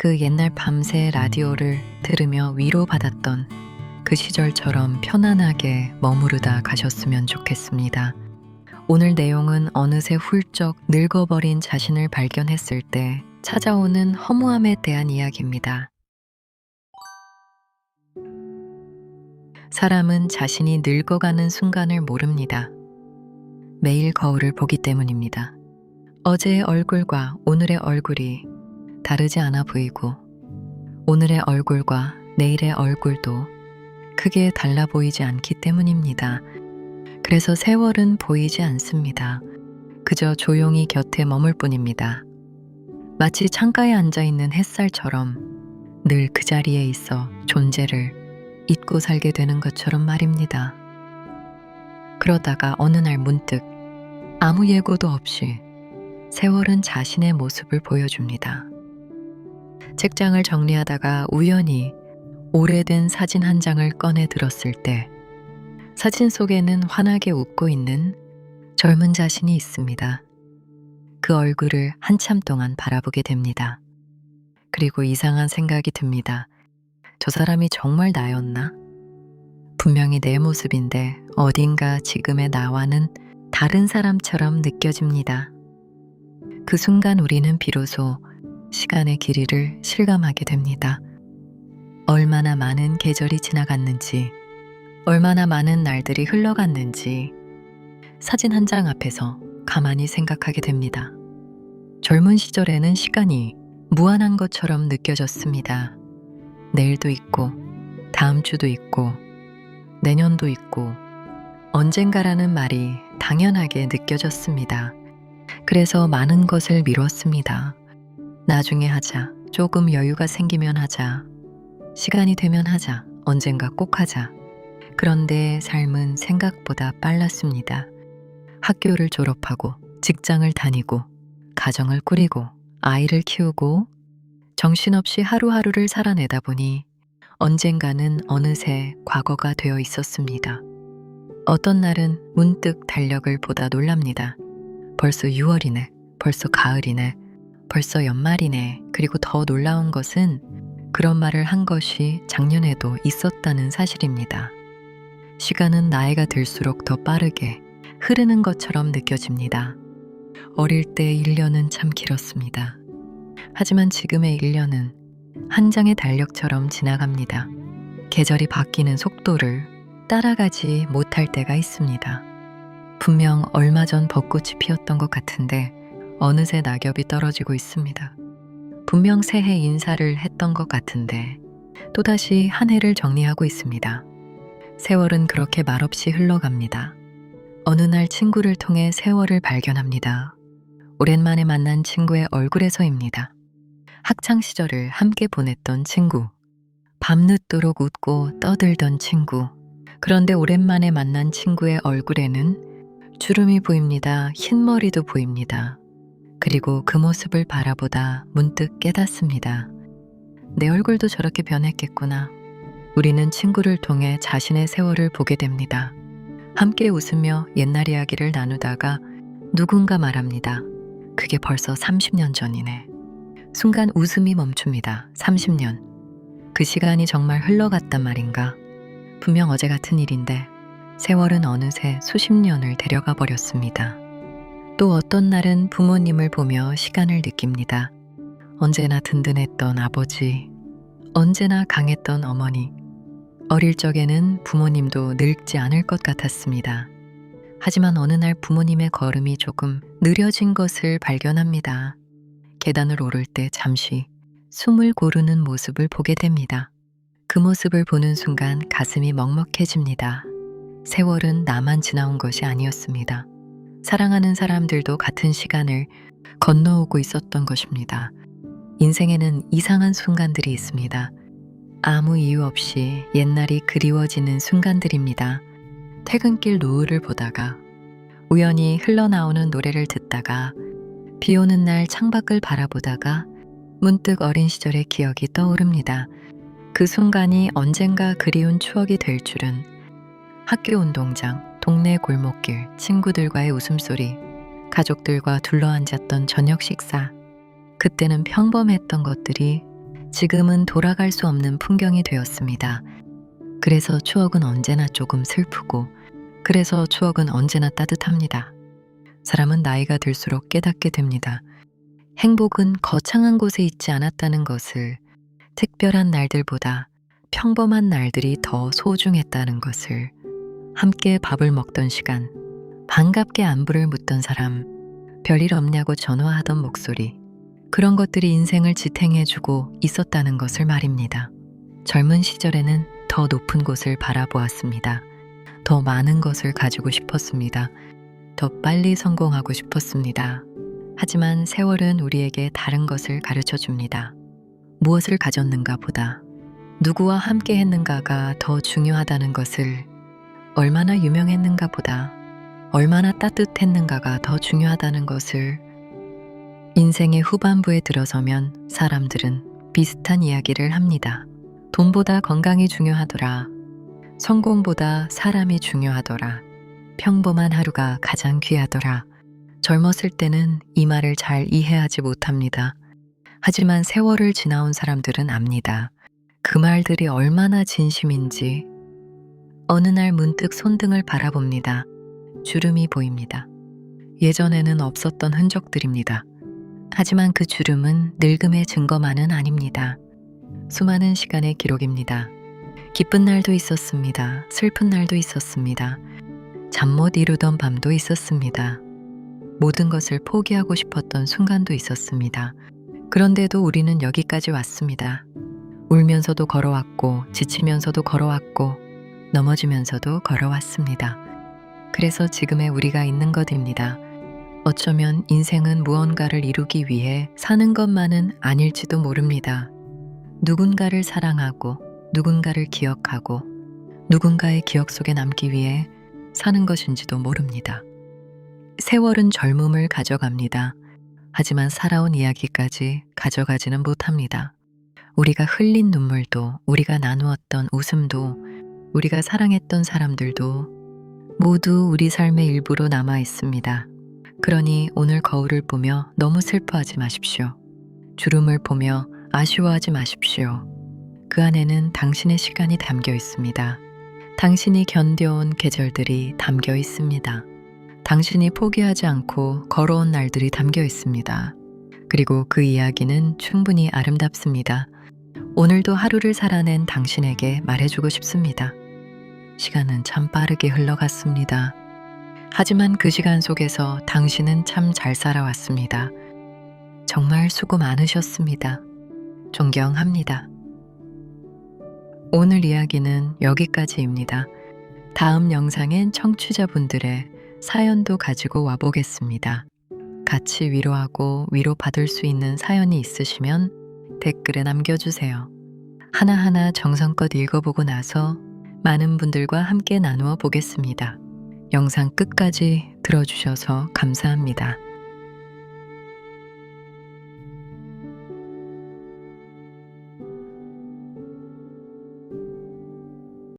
그 옛날 밤새 라디오를 들으며 위로받았던 그 시절처럼 편안하게 머무르다 가셨으면 좋겠습니다. 오늘 내용은 어느새 훌쩍 늙어버린 자신을 발견했을 때 찾아오는 허무함에 대한 이야기입니다. 사람은 자신이 늙어가는 순간을 모릅니다. 매일 거울을 보기 때문입니다. 어제의 얼굴과 오늘의 얼굴이 다르지 않아 보이고, 오늘의 얼굴과 내일의 얼굴도 크게 달라 보이지 않기 때문입니다. 그래서 세월은 보이지 않습니다. 그저 조용히 곁에 머물 뿐입니다. 마치 창가에 앉아있는 햇살처럼 늘 그 자리에 있어 존재를 잊고 살게 되는 것처럼 말입니다. 그러다가 어느 날 문득 아무 예고도 없이 세월은 자신의 모습을 보여줍니다. 책장을 정리하다가 우연히 오래된 사진 한 장을 꺼내 들었을 때 사진 속에는 환하게 웃고 있는 젊은 자신이 있습니다. 그 얼굴을 한참 동안 바라보게 됩니다. 그리고 이상한 생각이 듭니다. 저 사람이 정말 나였나? 분명히 내 모습인데 어딘가 지금의 나와는 다른 사람처럼 느껴집니다. 그 순간 우리는 비로소 시간의 길이를 실감하게 됩니다. 얼마나 많은 계절이 지나갔는지, 얼마나 많은 날들이 흘러갔는지 사진 한 장 앞에서 가만히 생각하게 됩니다. 젊은 시절에는 시간이 무한한 것처럼 느껴졌습니다. 내일도 있고, 다음 주도 있고, 내년도 있고, 언젠가라는 말이 당연하게 느껴졌습니다. 그래서 많은 것을 미뤘습니다. 나중에 하자, 조금 여유가 생기면 하자, 시간이 되면 하자, 언젠가 꼭 하자. 그런데 삶은 생각보다 빨랐습니다. 학교를 졸업하고, 직장을 다니고, 가정을 꾸리고, 아이를 키우고, 정신없이 하루하루를 살아내다 보니 언젠가는 어느새 과거가 되어 있었습니다. 어떤 날은 문득 달력을 보다 놀랍니다. 벌써 6월이네, 벌써 가을이네, 벌써 연말이네. 그리고 더 놀라운 것은 그런 말을 한 것이 작년에도 있었다는 사실입니다. 시간은 나이가 들수록 더 빠르게 흐르는 것처럼 느껴집니다. 어릴 때 1년은 참 길었습니다. 하지만 지금의 1년은 한 장의 달력처럼 지나갑니다. 계절이 바뀌는 속도를 따라가지 못할 때가 있습니다. 분명 얼마 전 벚꽃이 피었던 것 같은데 어느새 낙엽이 떨어지고 있습니다. 분명 새해 인사를 했던 것 같은데 또다시 한 해를 정리하고 있습니다. 세월은 그렇게 말없이 흘러갑니다. 어느 날 친구를 통해 세월을 발견합니다. 오랜만에 만난 친구의 얼굴에서입니다. 학창 시절을 함께 보냈던 친구, 밤늦도록 웃고 떠들던 친구. 그런데 오랜만에 만난 친구의 얼굴에는 주름이 보입니다. 흰머리도 보입니다. 그리고 그 모습을 바라보다 문득 깨닫습니다. 내 얼굴도 저렇게 변했겠구나. 우리는 친구를 통해 자신의 세월을 보게 됩니다. 함께 웃으며 옛날 이야기를 나누다가 누군가 말합니다. 그게 벌써 30년 전이네. 순간 웃음이 멈춥니다. 30년. 그 시간이 정말 흘러갔단 말인가? 분명 어제 같은 일인데 세월은 어느새 수십 년을 데려가 버렸습니다. 또 어떤 날은 부모님을 보며 시간을 느낍니다. 언제나 든든했던 아버지, 언제나 강했던 어머니. 어릴 적에는 부모님도 늙지 않을 것 같았습니다. 하지만 어느 날 부모님의 걸음이 조금 느려진 것을 발견합니다. 계단을 오를 때 잠시 숨을 고르는 모습을 보게 됩니다. 그 모습을 보는 순간 가슴이 먹먹해집니다. 세월은 나만 지나온 것이 아니었습니다. 사랑하는 사람들도 같은 시간을 건너오고 있었던 것입니다. 인생에는 이상한 순간들이 있습니다. 아무 이유 없이 옛날이 그리워지는 순간들입니다. 퇴근길 노을을 보다가, 우연히 흘러나오는 노래를 듣다가, 비 오는 날 창밖을 바라보다가 문득 어린 시절의 기억이 떠오릅니다. 그 순간이 언젠가 그리운 추억이 될 줄은. 학교 운동장, 동네 골목길, 친구들과의 웃음소리, 가족들과 둘러앉았던 저녁 식사. 그때는 평범했던 것들이 지금은 돌아갈 수 없는 풍경이 되었습니다. 그래서 추억은 언제나 조금 슬프고, 그래서 추억은 언제나 따뜻합니다. 사람은 나이가 들수록 깨닫게 됩니다. 행복은 거창한 곳에 있지 않았다는 것을, 특별한 날들보다 평범한 날들이 더 소중했다는 것을, 함께 밥을 먹던 시간, 반갑게 안부를 묻던 사람, 별일 없냐고 전화하던 목소리, 그런 것들이 인생을 지탱해주고 있었다는 것을 말입니다. 젊은 시절에는 더 높은 곳을 바라보았습니다. 더 많은 것을 가지고 싶었습니다. 더 빨리 성공하고 싶었습니다. 하지만 세월은 우리에게 다른 것을 가르쳐 줍니다. 무엇을 가졌는가 보다, 누구와 함께 했는가가 더 중요하다는 것을, 얼마나 유명했는가 보다 얼마나 따뜻했는가가 더 중요하다는 것을. 인생의 후반부에 들어서면 사람들은 비슷한 이야기를 합니다. 돈보다 건강이 중요하더라. 성공보다 사람이 중요하더라. 평범한 하루가 가장 귀하더라. 젊었을 때는 이 말을 잘 이해하지 못합니다. 하지만 세월을 지나온 사람들은 압니다. 그 말들이 얼마나 진심인지. 어느 날 문득 손등을 바라봅니다. 주름이 보입니다. 예전에는 없었던 흔적들입니다. 하지만 그 주름은 늙음의 증거만은 아닙니다. 수많은 시간의 기록입니다. 기쁜 날도 있었습니다. 슬픈 날도 있었습니다. 잠 못 이루던 밤도 있었습니다. 모든 것을 포기하고 싶었던 순간도 있었습니다. 그런데도 우리는 여기까지 왔습니다. 울면서도 걸어왔고, 지치면서도 걸어왔고, 넘어지면서도 걸어왔습니다. 그래서 지금의 우리가 있는 것입니다. 어쩌면 인생은 무언가를 이루기 위해 사는 것만은 아닐지도 모릅니다. 누군가를 사랑하고, 누군가를 기억하고, 누군가의 기억 속에 남기 위해 사는 것인지도 모릅니다. 세월은 젊음을 가져갑니다. 하지만 살아온 이야기까지 가져가지는 못합니다. 우리가 흘린 눈물도, 우리가 나누었던 웃음도, 우리가 사랑했던 사람들도 모두 우리 삶의 일부로 남아 있습니다. 그러니 오늘 거울을 보며 너무 슬퍼하지 마십시오. 주름을 보며 아쉬워하지 마십시오. 그 안에는 당신의 시간이 담겨 있습니다. 당신이 견뎌온 계절들이 담겨 있습니다. 당신이 포기하지 않고 걸어온 날들이 담겨 있습니다. 그리고 그 이야기는 충분히 아름답습니다. 오늘도 하루를 살아낸 당신에게 말해주고 싶습니다. 시간은 참 빠르게 흘러갔습니다. 하지만 그 시간 속에서 당신은 참 잘 살아왔습니다. 정말 수고 많으셨습니다. 존경합니다. 오늘 이야기는 여기까지입니다. 다음 영상엔 청취자분들의 사연도 가지고 와보겠습니다. 같이 위로하고 위로받을 수 있는 사연이 있으시면 댓글에 남겨주세요. 하나하나 정성껏 읽어보고 나서 많은 분들과 함께 나누어 보겠습니다. 영상 끝까지 들어주셔서 감사합니다.